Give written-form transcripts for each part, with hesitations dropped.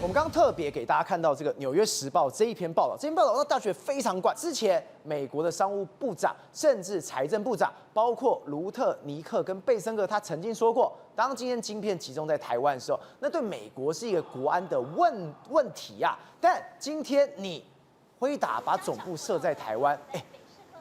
们刚刚特别给大家看到这个《纽约时报》这一篇报道，这篇报道让大家觉得非常怪。之前美国的商务部长，甚至财政部长，包括卢特尼克跟贝森格，他曾经说过，当今天晶片集中在台湾的时候，那对美国是一个国安的问题啊。但今天你辉达把总部设在台湾，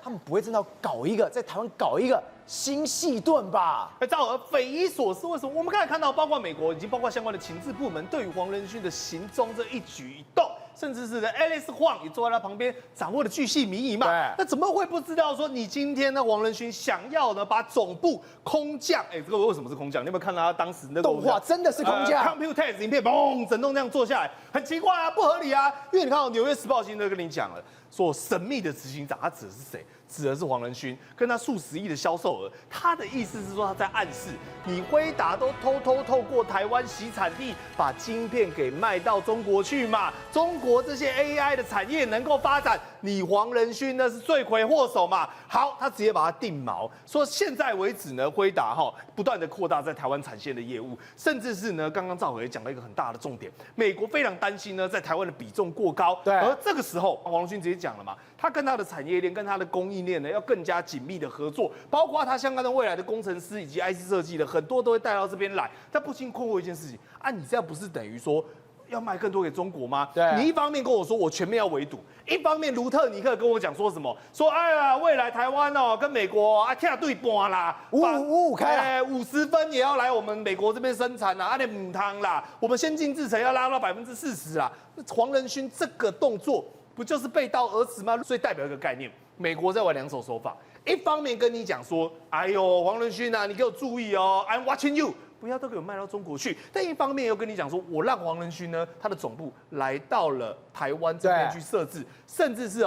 他们不会真的搞一个在台湾搞一个新细盾吧？赵而匪夷所思，为什么？我们刚才看到，包括美国以及包括相关的情治部门，对于黄仁勋的行踪这一举一动，甚至是Alice Huang也坐在他旁边，掌握的巨细靡遗嘛。那怎么会不知道说你今天呢，黄仁勋想要呢把总部空降？这个为什么是空降？你有没有看到他当时那个动画真的是空降？Computex 影片，嘣，整栋这样做下来，很奇怪啊，不合理啊。因为你看到《纽约时报》今天都跟你讲了，说神秘的执行长，他指的是谁？指的是黄仁勋，跟他数十亿的销售额。他的意思是说，他在暗示你辉达都偷偷透过台湾洗产地，把晶片给卖到中国去嘛。中国这些 AI 的产业能够发展，你黄仁勋呢是罪魁祸首嘛。好，他直接把它定锚，说现在为止呢，辉达不断的扩大在台湾产线的业务，甚至是呢，刚刚赵伟讲了一个很大的重点，美国非常担心呢，在台湾的比重过高。对，而这个时候，黄仁勋直接讲了嘛，他跟他的产业链、跟他的供应链呢，要更加紧密的合作，包括他相关的未来的工程师以及 IC 设计的很多都会带到这边来。但不禁困惑一件事情啊，你这样不是等于说要卖更多给中国吗？对，你一方面跟我说我全面要围堵，一方面卢特尼克跟我讲说什么？说哎呀，未来台湾跟美国跳对半啦，55开，50分也要来我们美国这边生产啦，那母汤啦，我们先进制程要拉到40%啦。黄仁勋这个动作不就是背道而驰吗？所以代表一个概念，美国在玩两手手法，一方面跟你讲说，哎呦，黄仁勋啊，你给我注意哦 ，I'm watching you。不要都给我卖到中国去，但一方面又跟你讲说，我让黄仁勋呢，他的总部来到了台湾这边去设置，甚至是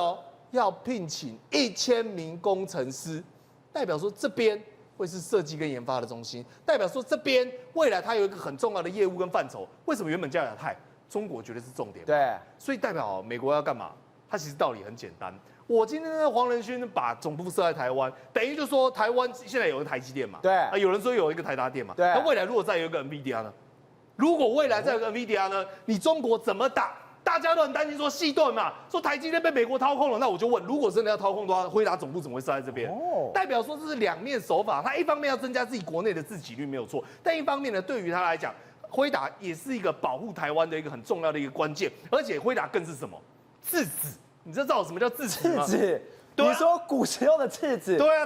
要聘请1000名工程师，代表说这边会是设计跟研发的中心，代表说这边未来它有一个很重要的业务跟范畴。为什么原本叫亚太，中国绝对是重点？对，所以代表美国要干嘛？它其实道理很简单。我今天呢，黄仁勋把总部设在台湾，等于就说台湾现在有个台积电嘛，对有人说有一个台达电嘛，对，那未来如果再有一个 NVIDIA 呢？如果未来再有个 NVIDIA 呢，你中国怎么打？大家都很担心说细盾嘛，说台积电被美国掏空了，那我就问，如果真的要掏空的话，辉达总部怎么会设在这边？代表说这是两面手法，它一方面要增加自己国内的自给率没有错，但一方面呢，对于他来讲，辉达也是一个保护台湾的一个很重要的一个关键，而且辉达更是什么？质子，你知道什么叫质子吗？质子。你说古时候的质子，对啊，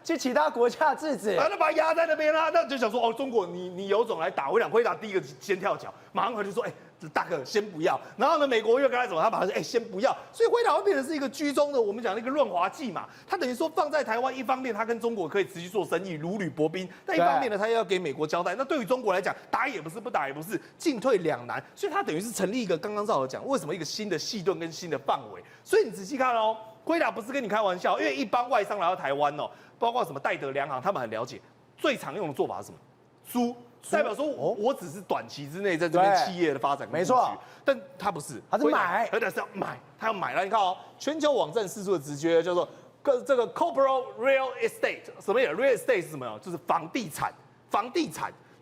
去其他国家的质子，那把它压在那边啦，那就想说中国你有种来打，我想辉达第一个先跳脚，马上回去说，大哥先不要，然后呢，美国又跟他怎么，他把他说，先不要，所以辉达会变成是一个居中的，我们讲的一个润滑剂嘛，它等于说放在台湾，一方面它跟中国可以持续做生意，如履薄冰，但一方面呢，它又要给美国交代，那对于中国来讲，打也不是，不打也不是，进退两难，所以它等于是成立一个刚刚赵我讲，为什么一个新的细盾跟新的范围，所以你仔细看辉达不是跟你开玩笑，因为一般外商来到台湾包括什么戴德梁行，他们很了解，最常用的做法是什么？租，代表说我只是短期之内在这边企业的发展，没错，但他不是，他是买，而且是要买，他要买了。你看全球网站释出的直觉叫做这个 corporate real estate， 什么意思 ？real estate 是什么？就是房地产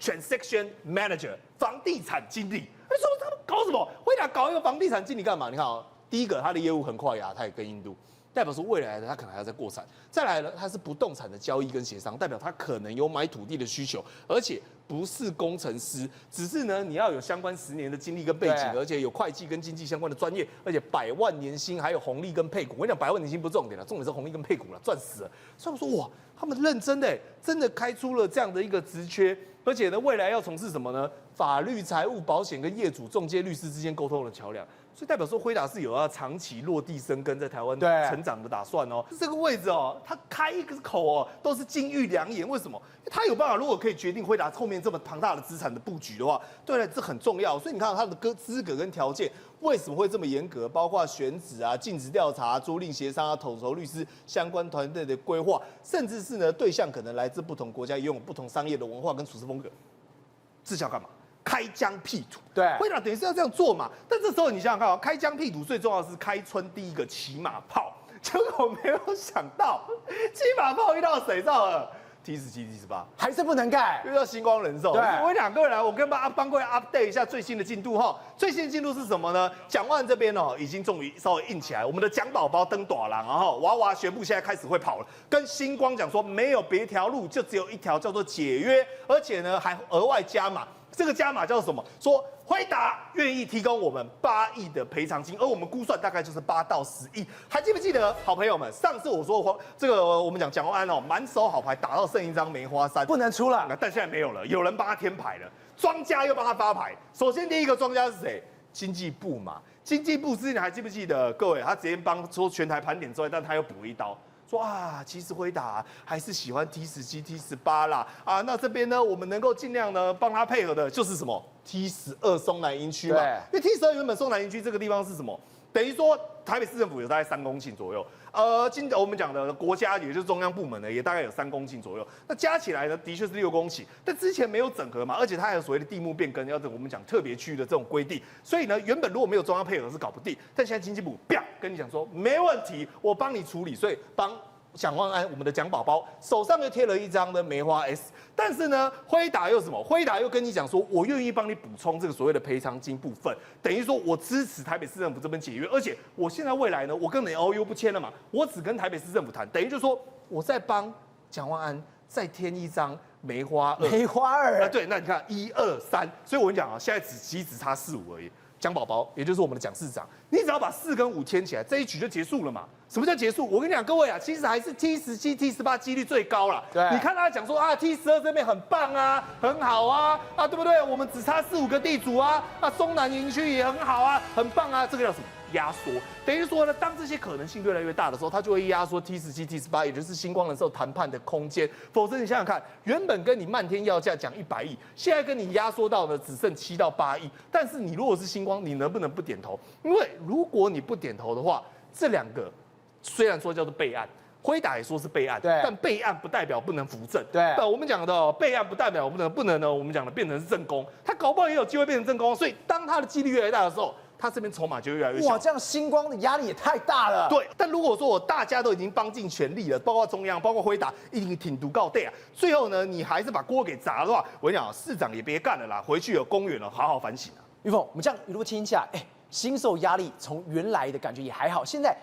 transaction manager， 房地产经理。你说他们搞什么？辉达搞一个房地产经理干嘛？你看第一个，他的业务横跨亚太跟印度，代表说未来的他可能还要再过产。再来呢，它是不动产的交易跟协商，代表他可能有买土地的需求，而且不是工程师，只是呢你要有相关10年的经历跟背景，而且有会计跟经济相关的专业，而且100万年薪，还有红利跟配股。我跟你讲，100万年薪不是重点了，重点是红利跟配股了，赚死了。所以我说哇，他们认真的，真的开出了这样的一个职缺，而且呢未来要从事什么呢？法律、财务、保险跟业主、中介、律师之间沟通的桥梁。所以代表说辉达是有要长期落地生根在台湾成长的打算这个位置它开一个口都是金玉良言。为什么？因为他有办法，如果可以决定辉达后面这么庞大的资产的布局的话，对了，这很重要。所以你看他的资格跟条件为什么会这么严格？包括选址啊、尽职调查、租赁协商啊、统筹律师相关团队的规划，甚至是呢对象可能来自不同国家，拥有不同商业的文化跟处事风格，这是要干嘛？开疆辟土，对，辉达等于是要这样做嘛。但这时候你想想看开疆辟土最重要的是开春第一个骑马炮，结果没有想到骑马炮遇到谁？赵尔 T17、T18，还是不能盖。又叫星光人寿。对我跟各位来，我跟帮各位 update 一下最新的进度哈。最新的进度是什么呢？蒋万这边哦，已经终于稍微硬起来。我们的蒋宝宝登短廊，然后娃娃宣布现在开始会跑了，跟星光讲说没有别条路，就只有一条，叫做解约，而且呢还额外加码。这个加码叫什么？说辉达愿意提供我们8亿的赔偿金，而我们估算大概就是8到10亿。还记不记得，好朋友们？上次我说这个我们讲蒋万安哦，满手好牌打到剩一张梅花三，不能出了。但现在没有了，有人帮他添牌了，庄家又帮他发牌。首先第一个庄家是谁？经济部嘛。经济部之前还记不记得？各位，他直接帮说全台盘点之外，但他又补一刀。说啊，其实辉达还是喜欢 T17、T18啦啊，那这边呢，我们能够尽量呢帮他配合的就是什么 T12松南营区嘛，因为 T12原本松南营区这个地方是什么？等于说台北市政府有大概3公顷左右，我们讲的国家也就是中央部门呢，也大概有3公顷左右，那加起来呢，的确是6公顷，但之前没有整合嘛，而且它还有所谓的地目变更，要我们讲特别区域的这种规定，所以呢，原本如果没有中央配合是搞不定，但现在经济部啪跟你讲说没问题，我帮你处理，所以帮蒋万安我们的蒋宝宝手上又贴了一张的梅花 S， 但是呢，辉达又什么？辉达又跟你讲说，我愿意帮你补充这个所谓的赔偿金部分，等于说我支持台北市政府这边解约，而且我现在未来呢，我跟你 OU 不签了嘛，我只跟台北市政府谈，等于就是说我在帮蒋万安再添一张梅花2，梅花2对，那你看1、2、3，所以我跟你讲啊，现在只差4、5而已。蒋宝宝，也就是我们的蒋市长，你只要把4跟5添起来，这一局就结束了嘛？什么叫结束？我跟你讲，各位啊，其实还是 T17、T18几率最高啦。对，你看他讲说啊，T12这边很棒啊，很好啊，对不对？我们只差4、5个地主啊，中南营区也很好啊，很棒啊，这个叫什么？压缩，等于说呢，当这些可能性越来越大的时候，它就会压缩 T17、T18，也就是星光人寿谈判的空间。否则你想想看，原本跟你漫天要价讲100亿，现在跟你压缩到呢只剩7到8亿。但是你如果是星光，你能不能不点头？因为如果你不点头的话，这2个虽然说叫做备案。辉达也说是备案，但备案不代表不能扶正。对，我们讲的备案不代表不能呢，我们讲的变成是正宫，他搞不好也有机会变成正宫。所以当他的几率越来越大的时候，他这边筹码就越来越小。哇，这样星光的压力也太大了。对，但如果说我大家都已经帮尽全力了，包括中央，包括辉达，一定挺独告对啊，最后呢，你还是把锅给砸的话，我跟你讲，市长也别干了啦，回去有公园了，好好反省啊。玉凤，我们这样一路听下来，新受压力从原来的感觉也还好，现在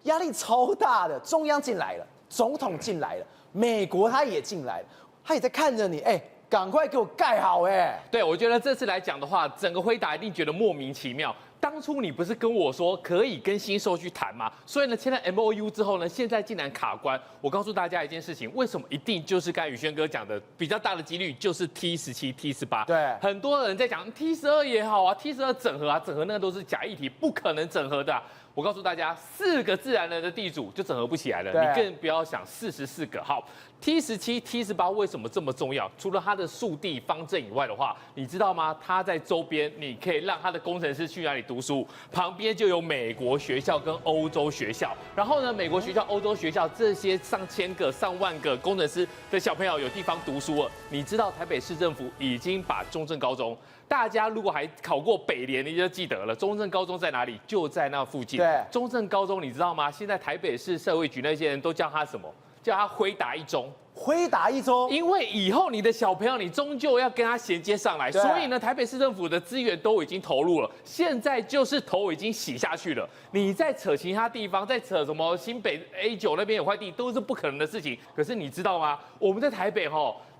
压力超大的，中央进来了，总统进来了，美国他也进来了，他也在看着你，赶快给我盖好，对，我觉得这次来讲的话，整个辉达一定觉得莫名其妙。当初你不是跟我说可以跟新受去谈吗？所以呢，签了 MOU 之后呢，现在竟然卡关。我告诉大家一件事情，为什么一定就是刚才宇轩哥讲的，比较大的几率就是 T17、T18。对，很多人在讲 T12也好啊，T12整合啊，整合那个都是假议题，不可能整合的我告诉大家，4个自然人的地主就整合不起来了，你更不要想44个。好 ，T17、T18为什么这么重要？除了它的速地方阵以外的话，你知道吗？它在周边，你可以让它的工程师去哪里读书？旁边就有美国学校跟欧洲学校。然后呢，美国学校、欧洲学校这些上千个、上万个工程师的小朋友有地方读书了。你知道台北市政府已经把中正高中。大家如果还考过北联，你就记得了。中正高中在哪里？就在那附近。对，中正高中你知道吗？现在台北市社会局那些人都叫它什么？叫它辉达一中。辉达一中，因为以后你的小朋友，你终究要跟他衔接上来，所以呢，台北市政府的资源都已经投入了，现在就是头已经洗下去了。你再扯其他地方，再扯什么新北 A9那边有块地，都是不可能的事情。可是你知道吗？我们在台北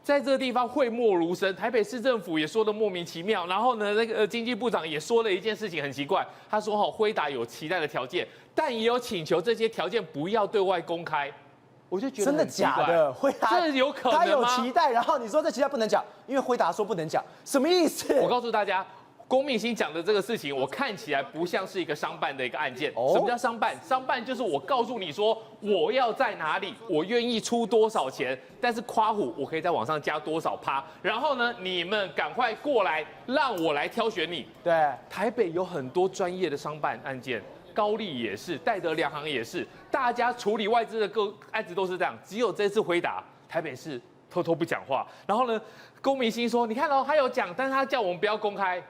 在这个地方讳莫如深，台北市政府也说的莫名其妙，然后呢，那个经济部长也说了一件事情很奇怪，他说辉达有期待的条件，但也有请求这些条件不要对外公开。我就觉得真的假的？辉达这有可能吗？他有期待，然后你说这期待不能讲，因为辉达说不能讲，什么意思？我告诉大家。龚明鑫讲的这个事情，我看起来不像是一个商办的一个案件。什么叫商办？商办就是我告诉你说我要在哪里，我愿意出多少钱，但是夸虎我可以在网上加多少趴，然后呢，你们赶快过来，让我来挑选你。对，台北有很多专业的商办案件，高丽也是，戴德梁行也是，大家处理外资的个案子都是这样，只有这次辉达，台北市偷偷不讲话。然后呢，龚明鑫说，你看他有讲，但是他叫我们不要公开。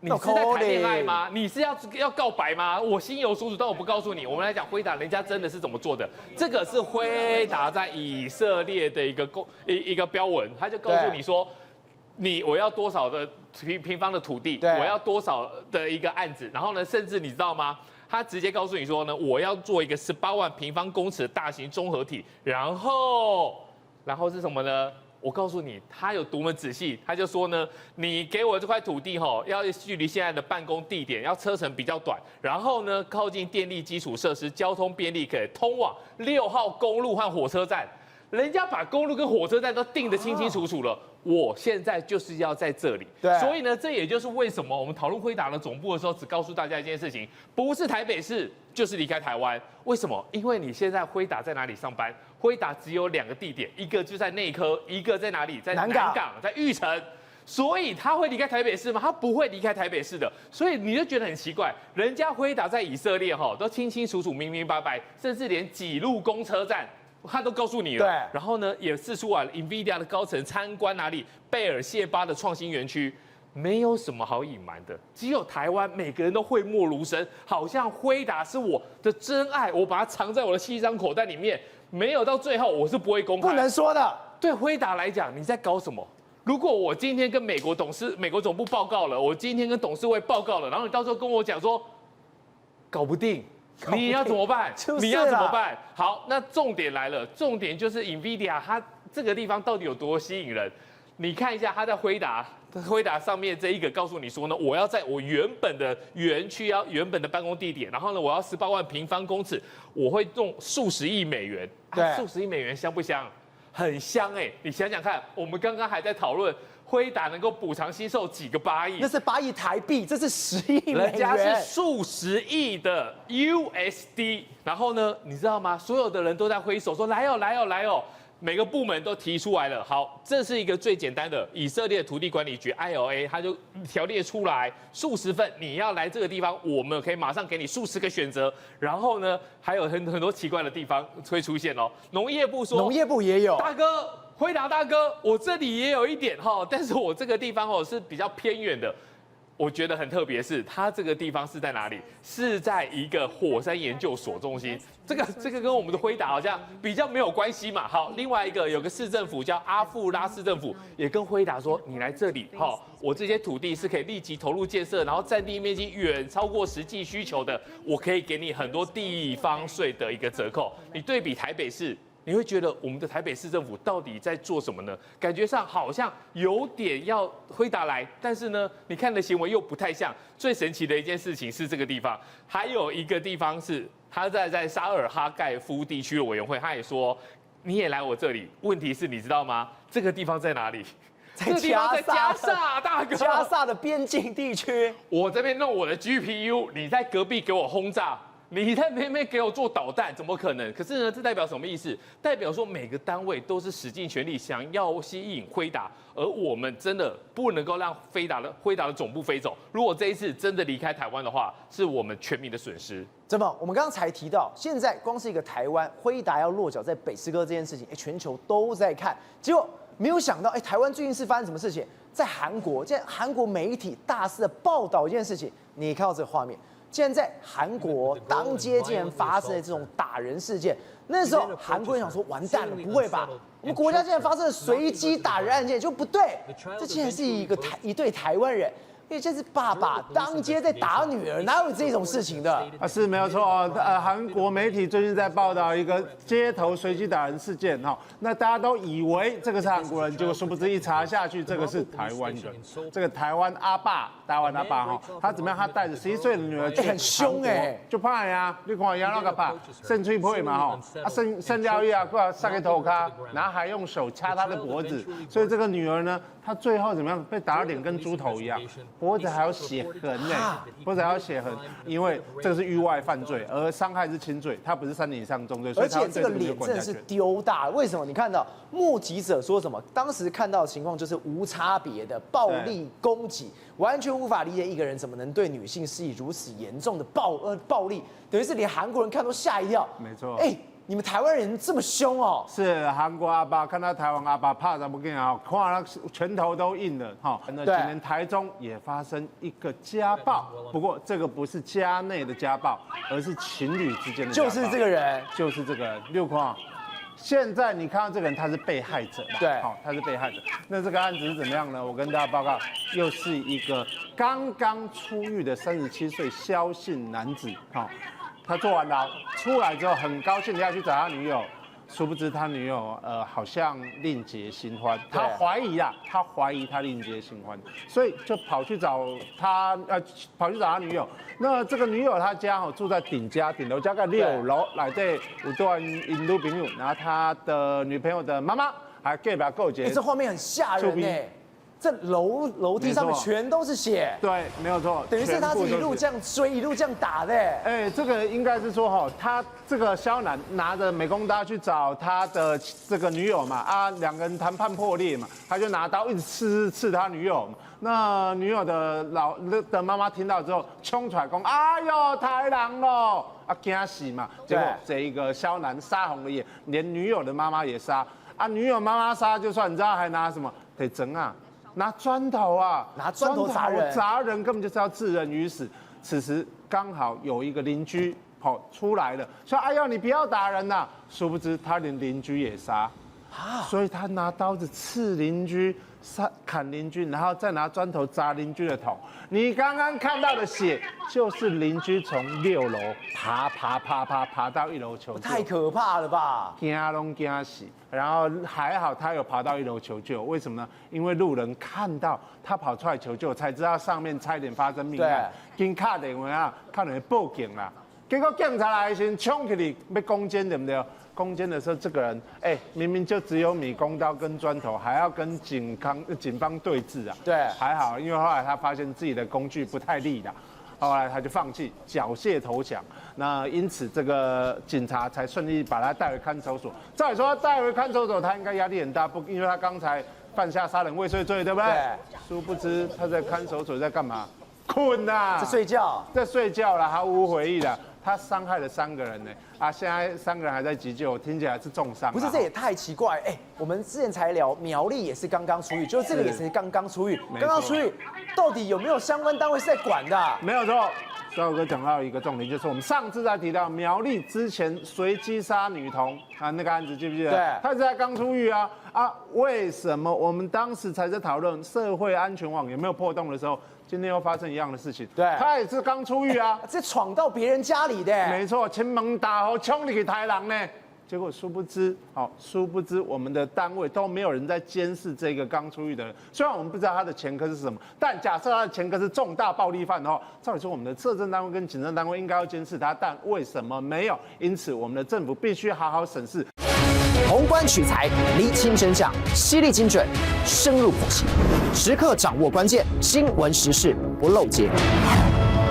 你是在谈恋爱吗？你是要告白吗？我心有所属，但我不告诉你。我们来讲辉达，人家真的是怎么做的？这个是辉达在以色列的一个标文，他就告诉你说，我要多少的平方的土地，我要多少的一个案子，然后呢，甚至你知道吗？他直接告诉你说呢，我要做一个18万平方公尺的大型综合体，然后是什么呢？我告诉你，他有多么仔细，他就说呢，你给我这块土地要距离现在的办公地点要车程比较短，然后呢，靠近电力基础设施，交通便利，可以通往6号公路和火车站。人家把公路跟火车站都定得清清楚楚了，我现在就是要在这里。对，所以呢，这也就是为什么我们讨论辉达的总部的时候，只告诉大家一件事情，不是台北市就是离开台湾。为什么？因为你现在辉达在哪里上班？辉达只有2个地点，一个就在内科，一个在哪里？在南港，在玉成。所以他会离开台北市吗？他不会离开台北市的。所以你就觉得很奇怪，人家辉达在以色列都清清楚楚、明明白白，甚至连几路公车站他都告诉你了。对。然后呢，也释出来了 NVIDIA 的高层参观哪里？贝尔谢巴的创新园区。没有什么好隐瞒的，只有台湾每个人都讳莫如深，好像辉达是我的真爱，我把它藏在我的西装口袋里面，没有到最后我是不会公开，不能说的。对辉达来讲，你在搞什么？如果我今天跟美国总部报告了，我今天跟董事会报告了，然后你到时候跟我讲说搞不定，你要怎么办？你要怎么办？好，那重点来了，重点就是 NVIDIA 它这个地方到底有多吸引人？你看一下它在辉达上面这一个告诉你说呢，我要在我原本的园区原本的办公地点，然后呢，我要18万平方公尺，我会用数十亿美元。对，数十亿美元香不香？很香哎！你想想看，我们刚刚还在讨论辉达能够补偿新售几个8亿，那是8亿台币，这是10亿美元，人家是数十亿的 USD。然后呢，你知道吗？所有的人都在挥手说来哦，来哦，来哦。每个部门都提出来了，好，这是一个最简单的以色列土地管理局 ILA， 它就条列出来数十份，你要来这个地方，我们可以马上给你数十个选择。然后呢，还有很多奇怪的地方会出现哦。农业部说，农业部也有，大哥，辉达大哥，我这里也有一点但是我这个地方是比较偏远的。我觉得很特别，是它这个地方是在哪里？是在一个火山研究所中心。这个跟我们的辉达好像比较没有关系嘛。好，另外一个有个市政府叫阿富拉市政府，也跟辉达说，你来这里，我这些土地是可以立即投入建设，然后占地面积远超过实际需求的，我可以给你很多地方税的一个折扣。你对比台北市。你会觉得我们的台北市政府到底在做什么呢？感觉上好像有点要辉达来，但是呢，你看的行为又不太像。最神奇的一件事情是这个地方，还有一个地方是他在沙尔哈盖夫地区的委员会，他也说你也来我这里。问题是你知道吗？这个地方在哪里？这个地方在加沙，大哥，加沙的边境地区。我这边弄我的 GPU， 你在隔壁给我轰炸。你在偏偏给我做导弹，怎么可能？可是呢，这代表什么意思？代表说每个单位都是使尽全力想要吸引辉达，而我们真的不能够让辉达的总部飞走。如果这一次真的离开台湾的话，是我们全民的损失。怎么？我们刚刚才提到，现在光是一个台湾辉达要落脚在北斯科这件事情，全球都在看。结果没有想到，台湾最近是发生什么事情？在韩国，现在韩国媒体大肆的报道一件事情，你看到这个画面。竟然在韩国当街竟然发生了这种打人事件，那时候韩国人想说完蛋了，不会吧？我们国家竟然发生了随机打人案件，就不对，这竟然是一对台湾人。因为这是爸爸当街在打女儿，哪有这种事情的？是没有错哦。韩国媒体最近在报道一个街头随机打人事件哈，那大家都以为这个是韩国人，结果殊不知一查下去，这个是台湾人。这个台湾阿爸哈，他怎么样？他带着11岁的女儿去，很凶就怕呀！你看人那个怕，肾脆破嘛哈，肾掉液啊，过来塞给头卡，然后还用手掐他的脖子，所以这个女儿呢，她最后怎么样？被打到脸跟猪头一样。脖子还有血痕呢，脖子还有血痕，因为这个是域外犯罪，而伤害是轻罪，它不是3年以上重罪。而且这个脸真的是丢大了。为什么？你看到目击者说什么？当时看到的情况就是无差别的暴力攻击，完全无法理解一个人怎么能对女性施以如此严重的暴力，等于是连韩国人看都吓一跳。没错。你们台湾人这么凶哦？是韩国阿爸看到台湾阿爸怕什么？跟你讲，看他拳头都硬了哈。那今年台中也发生一个家暴，不过这个不是家内的家暴，而是情侣之间的家暴。就是这个人，就是这个人六框。现在你看到这个人，他是被害者嘛？对，好，他是被害者。那这个案子是怎么样呢？我跟大家报告，又是一个刚刚出狱的37岁萧姓男子，好，他坐完牢出来之后，很高兴要去找他女友，殊不知他女友好像另结新欢，他怀疑他另结新欢，所以就跑去找他女友。那这个女友她家住在顶楼加个6楼，来这有段印度朋友，然后他的女朋友的妈妈还给他够结。这画面很吓人呢。这楼梯上面全都是血，对，没有错，等于是他是一路这样追，一路这样打的。哎，这个应该是说他这个萧男拿着美工刀去找他的这个女友嘛，两个人谈判破裂嘛，他就拿刀一直刺他女友嘛。那女友的妈妈听到之后冲出来讲：“哎呦，太人了！”惊死嘛。结果这一个萧男杀红了眼，连女友的妈妈也杀。女友妈妈杀就算，你知道还拿什么？得整啊！拿砖头啊，拿砖头砸人，根本就是要置人于死。此时刚好有一个邻居跑出来了，说：“哎呦，你不要打人呐！”殊不知他连邻居也杀，所以他拿刀子刺邻居，砍邻居，然后再拿砖头砸邻居的头。你刚刚看到的血，就是邻居从6楼爬到1楼求救，太可怕了吧！惊拢惊死。然后还好他有爬到1楼求救，为什么呢？因为路人看到他跑出来求救，才知道上面差一点发生命案，跟打电话可能报警啦。结果警察来先冲起来要攻坚，对不对？攻坚的时候，这个人明明就只有米工刀跟砖头，还要跟警方对峙啊。对，还好，因为后来他发现自己的工具不太利啦。后来他就放弃，缴械投降。那因此这个警察才顺利把他带回看守所。照理说带回看守所，他应该压力很大，因为他刚才犯下杀人未遂罪，对不对？对。殊不知他在看守所在干嘛？困呐，在睡觉，在睡觉了，毫无回忆了。他伤害了3个人呢，现在3个人还在急救，听起来是重伤。不是，这也太奇怪。我们之前才聊苗栗也是刚刚出狱，就是这个也是刚刚出狱，到底有没有相关单位是在管的？没有错。所以我哥讲到一个重点，就是我们上次在提到苗栗之前随机杀女童那个案子，记不记得？对，他是在刚出狱啊，为什么我们当时才在讨论社会安全网有没有破洞的时候，今天又发生一样的事情？对，他也是刚出狱啊，这闯到别人家里的。没错，前门大户冲你去台人呢。结果殊不知我们的单位都没有人在监视这个刚出狱的人。虽然我们不知道他的前科是什么，但假设他的前科是重大暴力犯的话，照理说我们的社政单位跟警政单位应该要监视他，但为什么没有？因此我们的政府必须好好审视。宏观取材，厘清真相，犀利精准，深入剖析，时刻掌握关键新闻时事，不漏接。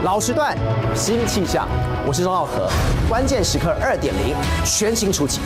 老时段，新气象，我是钟浩和，关键时刻2.0，全情出击。